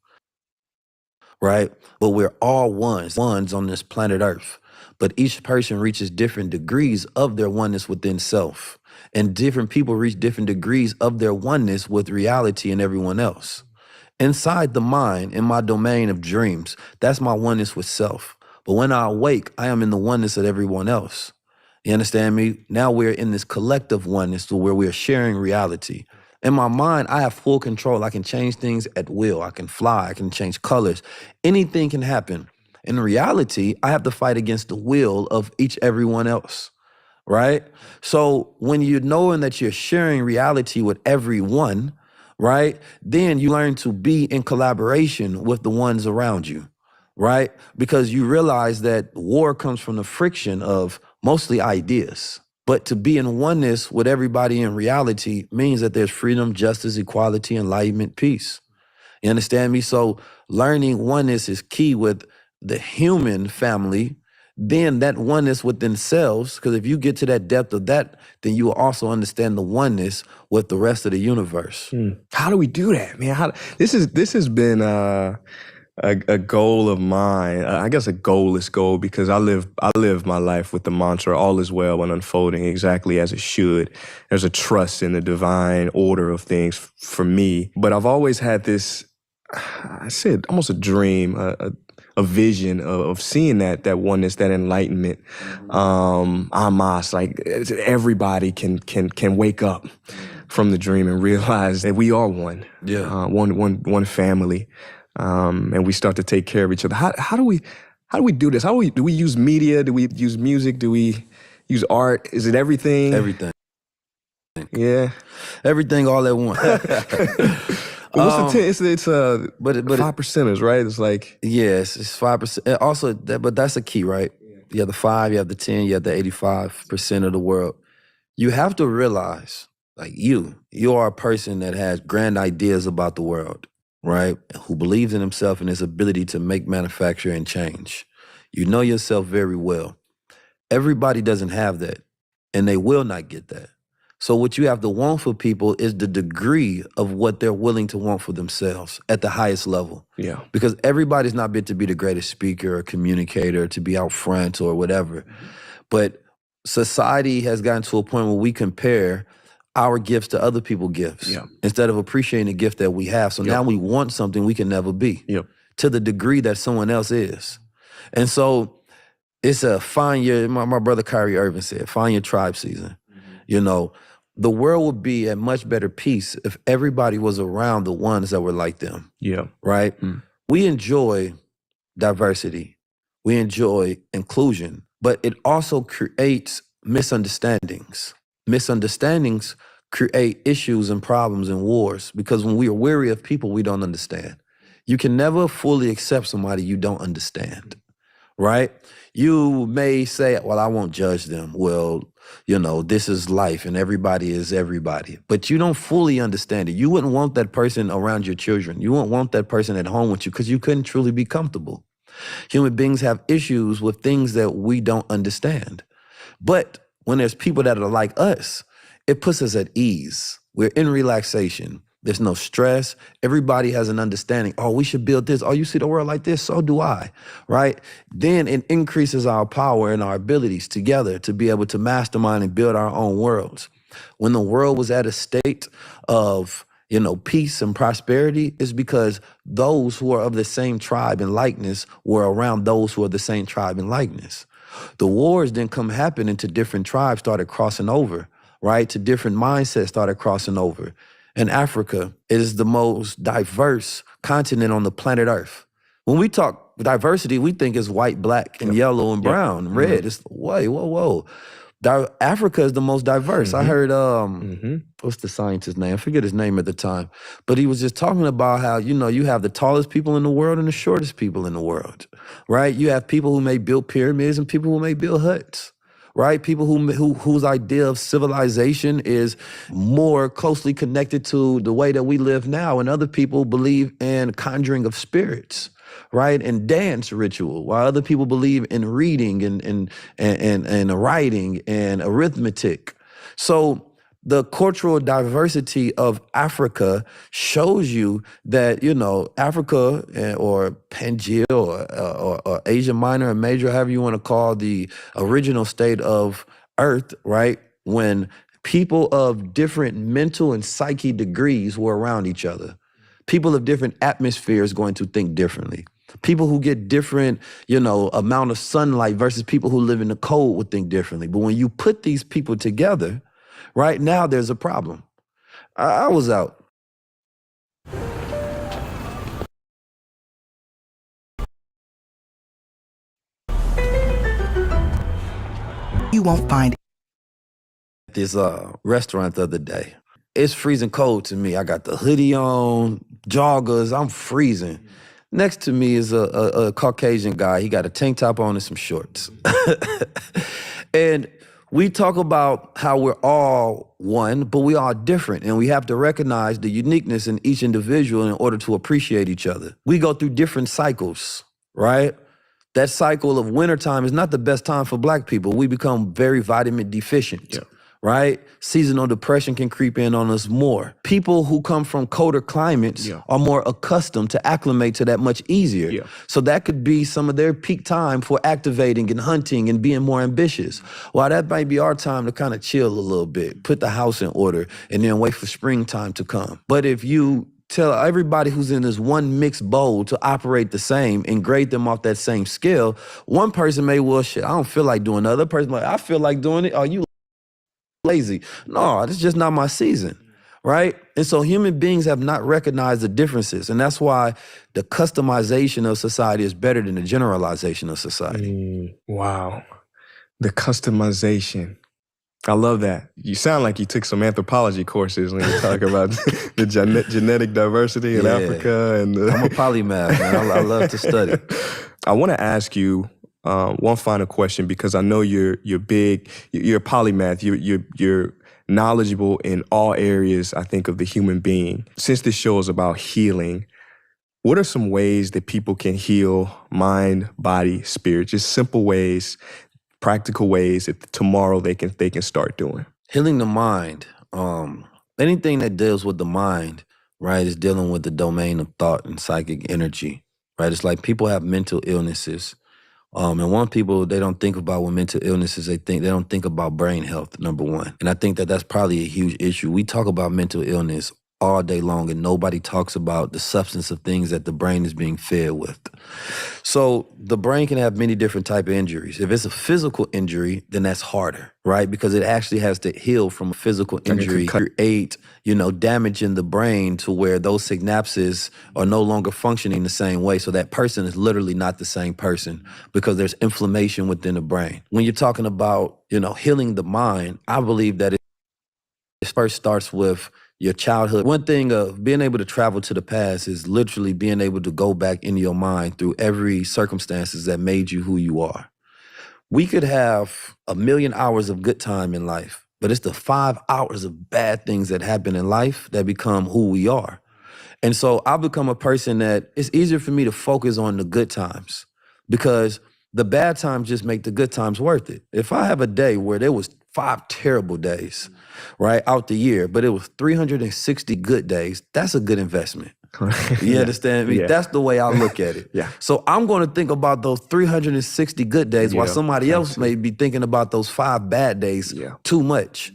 right? But we're all ones on this planet Earth. But each person reaches different degrees of their oneness within self. And different people reach different degrees of their oneness with reality and everyone else. Inside the mind, in my domain of dreams, that's my oneness with self. But when I awake, I am in the oneness of everyone else. You understand me? Now we're in this collective oneness to where we're sharing reality. In my mind, I have full control. I can change things at will. I can fly. I can change colors. Anything can happen. In reality, I have to fight against the will of everyone else, right? So when you're knowing that you're sharing reality with everyone, right, then you learn to be in collaboration with the ones around you, right? Because you realize that war comes from the friction of mostly ideas. But to be in oneness with everybody in reality means that there's freedom, justice, equality, enlightenment, peace. You understand me? So learning oneness is key with the human family then that oneness with themselves, because if you get to that depth of that, then you will also understand the oneness with the rest of the universe. How do we do that, man? This has been a goal of mine. I guess a goalless goal, because I live my life with the mantra, all is well and unfolding exactly as it should. There's a trust in the divine order of things for me. But I've always had this, I said, almost a dream, a vision of seeing that oneness, that enlightenment, amas, like everybody can wake up from the dream and realize that we are one, one family, and we start to take care of each other. How do we do this? Do we use media? Do we use music? Do we use art? Is it everything? Everything. Yeah. Everything all at once. What's the 10? It's but 5%ers, right? It's like, yes, it's 5%. Also, but that's a key, right? You have the 5, you have the 10, you have the 85% of the world. You have to realize, like you are a person that has grand ideas about the world, right? Who believes in himself and his ability to make, manufacture, and change. You know yourself very well. Everybody doesn't have that, and they will not get that. So what you have to want for people is the degree of what they're willing to want for themselves at the highest level. Yeah. Because everybody's not meant to be the greatest speaker or communicator, to be out front or whatever. But society has gotten to a point where we compare our gifts to other people's gifts instead of appreciating the gift that we have. So now we want something we can never be to the degree that someone else is. And so it's a find your, my brother Kyrie Irving said, find your tribe season. You know, the world would be at much better peace if everybody was around the ones that were like them. Yeah. Right? We enjoy diversity. We enjoy inclusion, but it also creates misunderstandings. Misunderstandings create issues and problems and wars, because when we are weary of people we don't understand. You can never fully accept somebody you don't understand, right? You may say, well, I won't judge them. Well, you know, this is life and everybody is everybody. But you don't fully understand it. You wouldn't want that person around your children. You wouldn't want that person at home with you because you couldn't truly be comfortable. Human beings have issues with things that we don't understand. But when there's people that are like us, it puts us at ease. We're in relaxation. There's no stress. Everybody has an understanding. Oh, we should build this. Oh, you see the world like this? So do I, right? Then it increases our power and our abilities together to be able to mastermind and build our own worlds. When the world was at a state of, you know, peace and prosperity, it's because those who are of the same tribe and likeness were around those who are the same tribe and likeness. The wars then come happen into different tribes started crossing over, right? To different mindsets started crossing over. And Africa is the most diverse continent on the planet Earth. When we talk diversity, we think it's white, black, and yellow, and brown, and red. It's, whoa. Africa is the most diverse. I heard, what's the scientist's name? I forget his name at the time. But he was just talking about how, you know, you have the tallest people in the world and the shortest people in the world, right? You have people who may build pyramids and people who may build huts. Right? People whose idea of civilization is more closely connected to the way that we live now, and other people believe in conjuring of spirits, right? And dance ritual, while other people believe in reading and writing and arithmetic. So the cultural diversity of Africa shows you that, you know, Africa or Pangea or Asia Minor or Major, however you want to call the original state of Earth, right? When people of different mental and psyche degrees were around each other. People of different atmospheres going to think differently. People who get different, you know, amount of sunlight versus people who live in the cold would think differently. But when you put these people together, right now, there's a problem. I was out. You won't find this restaurant the other day. It's freezing cold to me. I got the hoodie on, joggers, I'm freezing. Next to me is a Caucasian guy. He got a tank top on and some shorts. And we talk about how we're all one, but we are different, and we have to recognize the uniqueness in each individual in order to appreciate each other. We go through different cycles, right? That cycle of wintertime is not the best time for Black people. We become very vitamin deficient. Yeah. Right? Seasonal depression can creep in on us more. People who come from colder climates are more accustomed to acclimate to that much easier. Yeah. So that could be some of their peak time for activating and hunting and being more ambitious. Well, that might be our time to kind of chill a little bit, put the house in order, and then wait for springtime to come. But if you tell everybody who's in this one mixed bowl to operate the same and grade them off that same scale, one person may, well, shit, I don't feel like doing it. The other person like, I feel like doing it. Are you lazy? No, it's just not my season, right? And so human beings have not recognized the differences, and that's why the customization of society is better than the generalization of society. Wow. The customization. I love that. You sound like you took some anthropology courses when you talk about the genetic diversity in Africa. And I'm a polymath, man. I love to study. I want to ask you one final question, because I know you're big. You're a polymath. You're knowledgeable in all areas, I think, of the human being. Since this show is about healing, what are some ways that people can heal mind, body, spirit? Just simple ways, practical ways that tomorrow they can start doing. Healing the mind. Anything that deals with the mind, right, is dealing with the domain of thought and psychic energy, right? It's like people have mental illnesses. And one people, they don't think about when mental illnesses, they don't think about brain health, number one. And I think that that's probably a huge issue. We talk about mental illness all day long, and nobody talks about the substance of things that the brain is being fed with. So the brain can have many different type of injuries. If it's a physical injury, then that's harder, right? Because it actually has to heal from a physical injury, create, damage in the brain to where those synapses are no longer functioning the same way. So that person is literally not the same person because there's inflammation within the brain. When you're talking about, healing the mind, I believe that it first starts with your childhood. One thing of being able to travel to the past is literally being able to go back into your mind through every circumstances that made you who you are. We could have 1,000,000 hours of good time in life, but it's the 5 hours of bad things that happen in life that become who we are. And so I've become a person that it's easier for me to focus on the good times because the bad times just make the good times worth it. If I have a day where there was 5 terrible days, right, out the year, but it was 360 good days, that's a good investment. You understand me? Yeah. That's the way I look at it. Yeah. So I'm going to think about those 360 good days while somebody else may be thinking about those 5 bad days too much.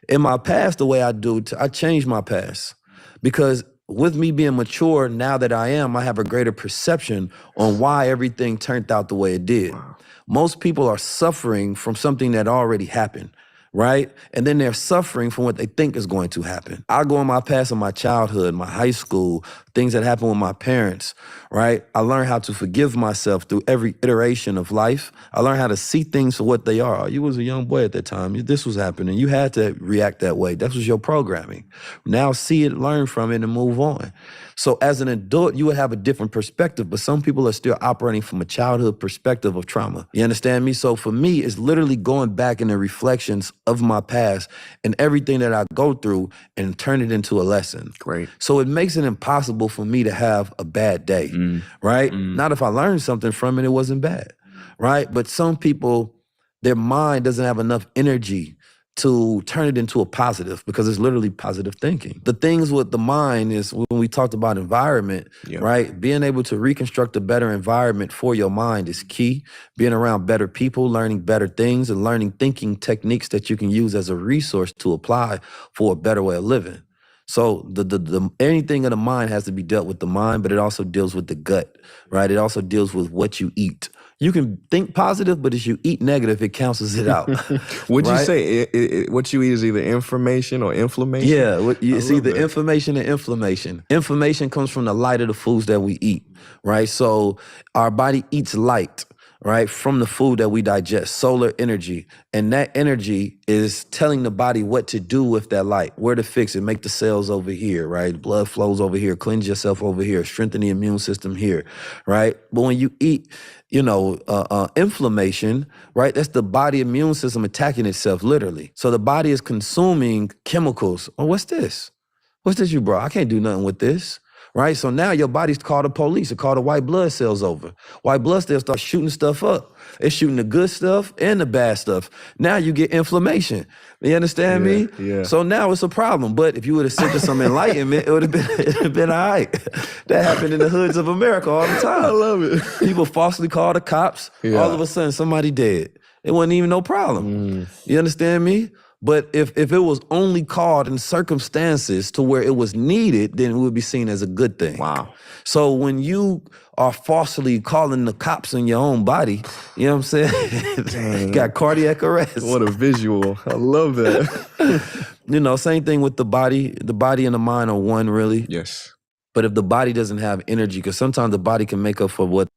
In my past, the way I do, I changed my past because with me being mature now that I have a greater perception on why everything turned out the way it did. Wow. Most people are suffering from something that already happened, right? And then they're suffering from what they think is going to happen. I go in my past, in my childhood, my high school, things that happened with my parents, right? I learned how to forgive myself through every iteration of life. I learned how to see things for what they are. You was a young boy at that time. This was happening. You had to react that way. That was your programming. Now see it, learn from it, and move on. So as an adult, you would have a different perspective, but some people are still operating from a childhood perspective of trauma. You understand me? So for me, it's literally going back in the reflections of my past and everything that I go through and turn it into a lesson. Great. So it makes it impossible for me to have a bad day, right? Not if I learned something from it, it wasn't bad, right? But some people, their mind doesn't have enough energy to turn it into a positive because it's literally positive thinking. The things with the mind is when we talked about environment, right? Being able to reconstruct a better environment for your mind is key. Being around better people, learning better things, and learning thinking techniques that you can use as a resource to apply for a better way of living. So the anything in the mind has to be dealt with the mind, but it also deals with the gut, right? It also deals with what you eat. You can think positive, but as you eat negative, it cancels it out. Would you say what you eat is either information or inflammation? Yeah, it's either information and inflammation. Inflammation comes from the light of the foods that we eat, right? So our body eats light, right, from the food that we digest, solar energy. And that energy is telling the body what to do with that light, where to fix it, make the cells over here, right? Blood flows over here, cleanse yourself over here, strengthen the immune system here, right? But when you eat, inflammation, right, that's the body immune system attacking itself, literally. So the body is consuming chemicals. Oh, what's this? What's this you brought? I can't do nothing with this. right? So now your body's called the police. It called the white blood cells over. White blood cells start shooting stuff up. It's shooting the good stuff and the bad stuff. Now you get inflammation. You understand me? Yeah. So now it's a problem. But if you would have sent to some enlightenment, it would have been all right. That happened in the hoods of America all the time. I love it. People falsely call the cops. Yeah. All of a sudden, somebody dead. It wasn't even no problem. You understand me? But if it was only called in circumstances to where it was needed, then it would be seen as a good thing. Wow. So when you are falsely calling the cops in your own body, you know what I'm saying? Got cardiac arrest. What a visual. I love that. You know, same thing with the body. The body and the mind are one, really. Yes. But if the body doesn't have energy, because sometimes the body can make up for what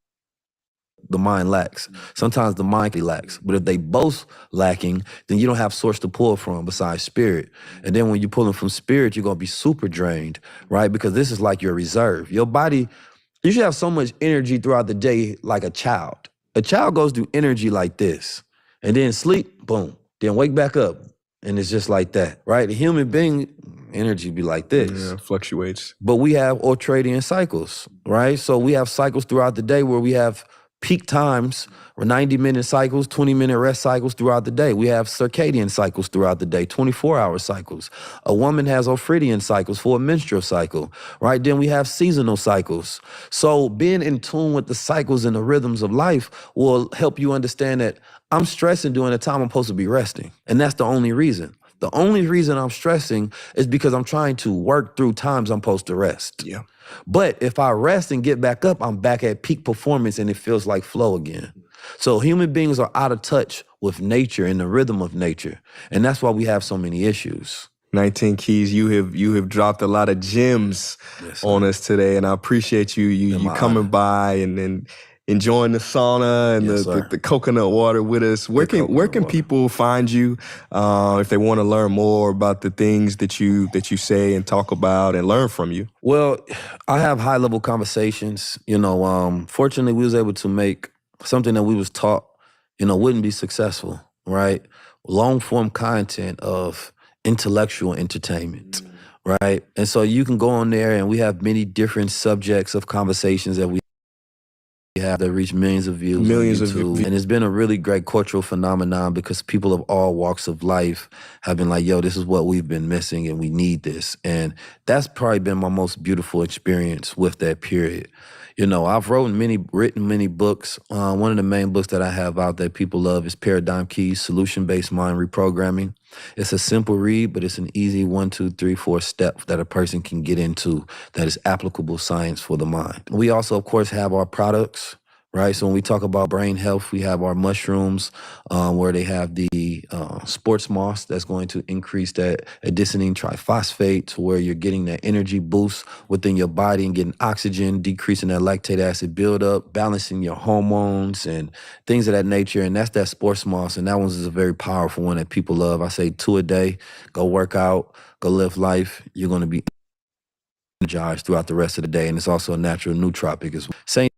the mind lacks. Sometimes the mind lacks. But if they both lacking, then you don't have source to pull from besides spirit. And then when you're pulling from spirit, you're going to be super drained, right? Because this is like your reserve. Your body, you should have so much energy throughout the day like a child. A child goes through energy like this, and then sleep, boom, then wake back up, and it's just like that, right? A human being, energy be like this. Yeah, fluctuates. But we have ultradian cycles, right? So we have cycles throughout the day where we have peak times, or 90-minute cycles, 20-minute rest cycles throughout the day. We have circadian cycles throughout the day, 24-hour cycles. A woman has Ophidian cycles for a menstrual cycle, right? Then we have seasonal cycles. So being in tune with the cycles and the rhythms of life will help you understand that I'm stressing during the time I'm supposed to be resting. And that's the only reason. The only reason I'm stressing is because I'm trying to work through times I'm supposed to rest. Yeah. But if I rest and get back up, I'm back at peak performance and it feels like flow again. So human beings are out of touch with nature and the rhythm of nature. And that's why we have so many issues. 19 Keys, you have dropped a lot of gems on us today, and I appreciate you coming by and enjoying the sauna and the coconut water with us. Where can people find you if they want to learn more about the things that you say and talk about and learn from you? Well, I have high-level conversations. You know, fortunately, we was able to make something that we was taught, you know, wouldn't be successful, right? Long-form content of intellectual entertainment, right? And so you can go on there and we have many different subjects of conversations that we have that reach millions of views on YouTube. And it's been a really great cultural phenomenon because people of all walks of life have been like, yo, this is what we've been missing and we need this. And that's probably been my most beautiful experience with that period. You know, I've written many books. One of the main books that I have out that people love is Paradigm Keys, Solution-Based Mind Reprogramming. It's a simple read, but it's an easy 1, 2, 3, 4 step that a person can get into that is applicable science for the mind. We also, of course, have our products, right? So when we talk about brain health, we have our mushrooms where they have the sports moss that's going to increase that adenosine triphosphate to where you're getting that energy boost within your body and getting oxygen, decreasing that lactate acid buildup, balancing your hormones and things of that nature. And that's that sports moss. And that one is a very powerful one that people love. I say 2 a day, go work out, go live life. You're going to be energized throughout the rest of the day. And it's also a natural nootropic as well. Same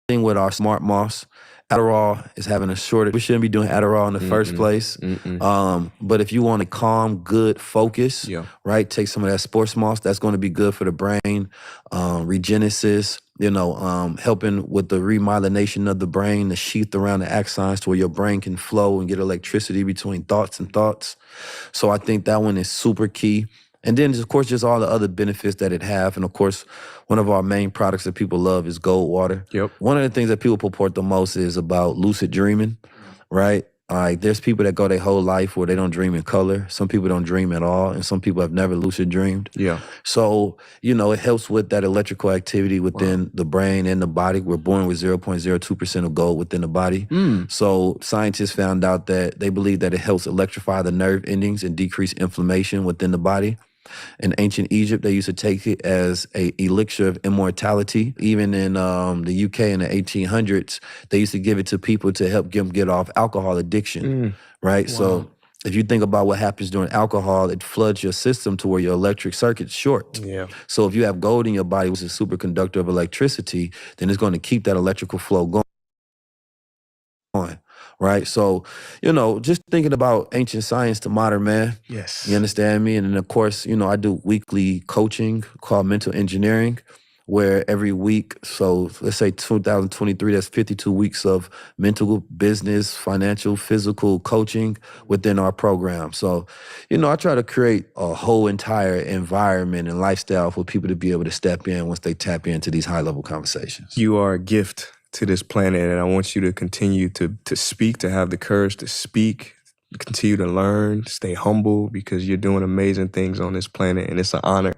thing with our smart moss. Adderall is having a shortage. We shouldn't be doing Adderall in the first place. But if you want a calm, good focus, right, take some of that sports moss. That's going to be good for the brain. Regenesis, you know, helping with the remyelination of the brain, the sheath around the axons to where your brain can flow and get electricity between thoughts and thoughts. So I think that one is super key. And then, of course, just all the other benefits that it have. And, of course, one of our main products that people love is Gold Water. One of the things that people purport the most is about lucid dreaming, right? There's people that go their whole life where they don't dream in color. Some people don't dream at all, and some people have never lucid dreamed. So, you know, it helps with that electrical activity within the brain and the body. We're born with 0.02% of gold within the body. So scientists found out that they believe that it helps electrify the nerve endings and decrease inflammation within the body. In ancient Egypt, they used to take it as a elixir of immortality. Even in the UK in the 1800s, they used to give it to people to help them get off alcohol addiction, right? So if you think about what happens during alcohol, it floods your system to where your electric circuit's short. So if you have gold in your body, which is a superconductor of electricity, then it's going to keep that electrical flow going. right? So, just thinking about ancient science to modern man. Yes. You understand me? And then, of course, I do weekly coaching called Mental Engineering, where every week, so let's say 2023, that's 52 weeks of mental, business, financial, physical coaching within our program. So, I try to create a whole entire environment and lifestyle for people to be able to step in once they tap into these high-level conversations. You are a gift to this planet, and I want you to continue to speak, to have the courage to speak, continue to learn, stay humble, because you're doing amazing things on this planet, and it's an honor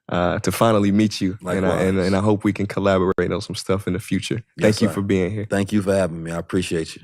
to finally meet you. And I hope we can collaborate on some stuff in the future. Yes, Thank you sir. for being here. Thank you for having me. I appreciate you.